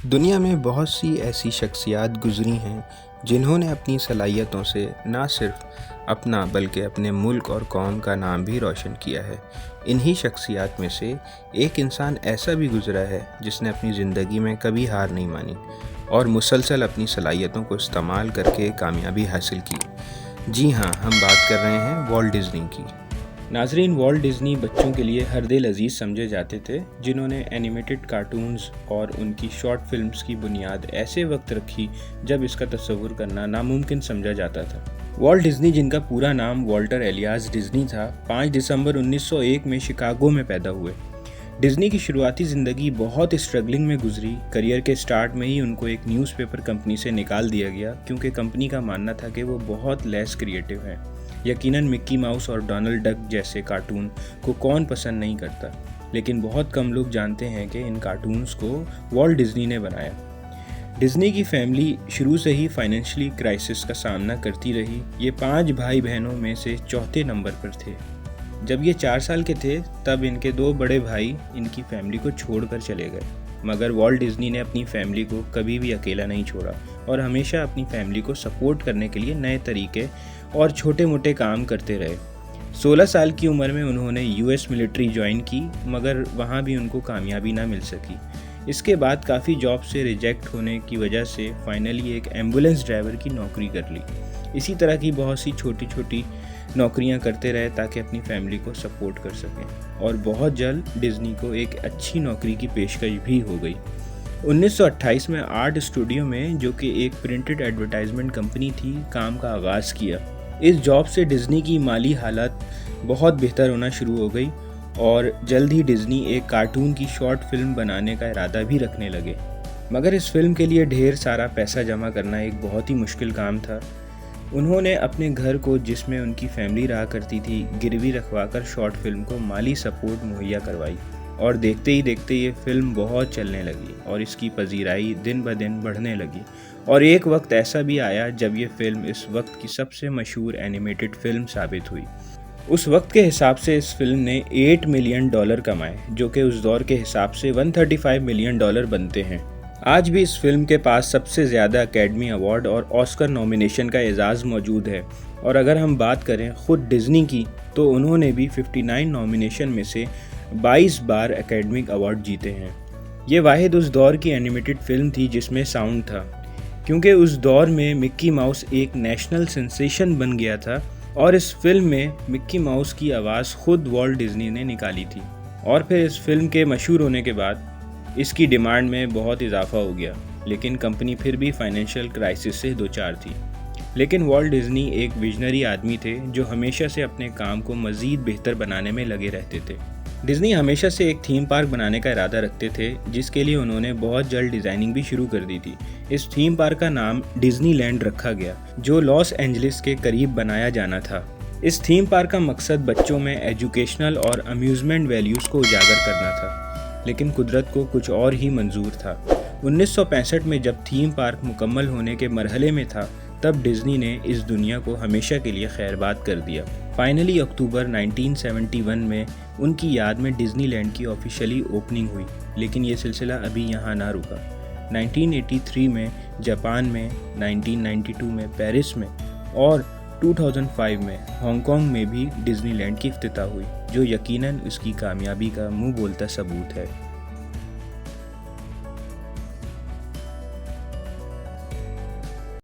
दुनिया में बहुत सी ऐसी शख्सियात गुज़री हैं जिन्होंने अपनी सलाहियतों से ना सिर्फ अपना बल्कि अपने मुल्क और कौम का नाम भी रोशन किया है। इन्हीं शख्सियात में से एक इंसान ऐसा भी गुज़रा है जिसने अपनी ज़िंदगी में कभी हार नहीं मानी और मुसलसल अपनी सलाहियतों को इस्तेमाल करके कामयाबी हासिल की। जी हाँ, हम बात कर रहे हैं वॉल्ट डिज़नी की। नाजरीन, वॉल्ट डिज़नी बच्चों के लिए हर दिल अजीज़ समझे जाते थे, जिन्होंने एनिमेटेड कार्टून्स और उनकी शॉर्ट फिल्म्स की बुनियाद ऐसे वक्त रखी जब इसका तस्वुर करना नामुमकिन समझा जाता था। वॉल्ट डिज़नी, जिनका पूरा नाम वॉल्टर एलियास डिज़नी था, 5 दिसंबर 1901 में शिकागो में पैदा हुए। डिज़नी की शुरुआती ज़िंदगी बहुत स्ट्रगलिंग में गुजरी। करियर के स्टार्ट में ही उनको एक न्यूज़पेपर कंपनी से निकाल दिया गया क्योंकि कंपनी का मानना था कि वो बहुत लेस क्रिएटिव हैं। यकीनन मिक्की माउस और डोनाल्ड डक जैसे कार्टून को कौन पसंद नहीं करता, लेकिन बहुत कम लोग जानते हैं कि इन कार्टून्स को वॉल्ट डिज़नी ने बनाया। डिज़नी की फैमिली शुरू से ही फाइनेंशियली क्राइसिस का सामना करती रही। ये 5 भाई बहनों में से चौथे नंबर पर थे। जब ये 4 साल के थे तब इनके 2 बड़े भाई इनकी फैमिली को छोड़कर चले गए, मगर वॉल्ट डिज़नी ने अपनी फैमिली को कभी भी अकेला नहीं छोड़ा और हमेशा अपनी फैमिली को सपोर्ट करने के लिए नए तरीके और छोटे मोटे काम करते रहे। 16 साल की उम्र में उन्होंने यूएस मिलिट्री ज्वाइन की, मगर वहाँ भी उनको कामयाबी ना मिल सकी। इसके बाद काफ़ी जॉब से रिजेक्ट होने की वजह से फाइनली एक एम्बुलेंस ड्राइवर की नौकरी कर ली। इसी तरह की बहुत सी छोटी छोटी नौकरियां करते रहे ताकि अपनी फैमिली को सपोर्ट कर सकें, और बहुत जल्द डिज़नी को एक अच्छी नौकरी की पेशकश भी हो गई। 1928 में आर्ट स्टूडियो में, जो कि एक प्रिंटेड एडवर्टाइजमेंट कंपनी थी, काम का आगाज़ किया। इस जॉब से डिज़नी की माली हालत बहुत बेहतर होना शुरू हो गई और जल्द ही डिज़नी एक कार्टून की शॉर्ट फिल्म बनाने का इरादा भी रखने लगे, मगर इस फिल्म के लिए ढेर सारा पैसा जमा करना एक बहुत ही मुश्किल काम था। उन्होंने अपने घर को, जिसमें उनकी फैमिली रहा करती थी, गिरवी रखवाकर शॉर्ट फिल्म को माली सपोर्ट मुहैया करवाई, और देखते ही देखते ये फिल्म बहुत चलने लगी और इसकी पजीराई दिन ब दिन बढ़ने लगी। और एक वक्त ऐसा भी आया जब ये फिल्म इस वक्त की सबसे मशहूर एनिमेटेड फिल्म साबित हुई। उस वक्त के हिसाब से इस फिल्म ने $8 मिलियन कमाए, जो कि उस दौर के हिसाब से $135 मिलियन बनते हैं। आज भी इस फिल्म के पास सबसे ज़्यादा एकेडमी अवार्ड और ऑस्कर नॉमिनेशन का एजाज़ मौजूद है। और अगर हम बात करें ख़ुद डिज़नी की, तो उन्होंने भी 59 नॉमिनेशन में से 22 बार एकेडमिक अवार्ड जीते हैं। ये वाहिद उस दौर की एनिमेटेड फिल्म थी जिसमें साउंड था, क्योंकि उस दौर में मिक्की माउस एक नेशनल सेंसेशन बन गया था और इस फिल्म में मिक्की माउस की आवाज़ खुद वॉल्ट डिज़नी ने निकाली थी। और फिर इस फिल्म के मशहूर होने के बाद इसकी डिमांड में बहुत इजाफा हो गया, लेकिन कंपनी फिर भी फाइनेंशियल क्राइसिस से दो चार थी। लेकिन वॉल्ट डिज़नी एक विजनरी आदमी थे जो हमेशा से अपने काम को मज़ीद बेहतर बनाने में लगे रहते थे। डिज़नी हमेशा से एक थीम पार्क बनाने का इरादा रखते थे, जिसके लिए उन्होंने बहुत जल्द डिज़ाइनिंग भी शुरू कर दी थी। इस थीम पार्क का नाम डिज़नीलैंड रखा गया, जो लॉस एंजलिस के करीब बनाया जाना था। इस थीम पार्क का मकसद बच्चों में एजुकेशनल और अम्यूज़मेंट वैल्यूज़ को उजागर करना था, लेकिन कुदरत को कुछ और ही मंजूर था। 1965 में जब थीम पार्क मुकम्मल होने के मरहले में था, तब डिज़नी ने इस दुनिया को हमेशा के लिए खैरबाद कर दिया। फाइनली अक्टूबर 1971 में उनकी याद में डिज़नीलैंड की ऑफिशियली ओपनिंग हुई, लेकिन ये सिलसिला अभी यहाँ ना रुका। 1983 में जापान में, 1992 में पेरिस में और 2005 में हांगकांग में भी डिज़नीलैंड की इफ्तिताह हुई, जो यकीनन उसकी कामयाबी का मुंह बोलता सबूत है।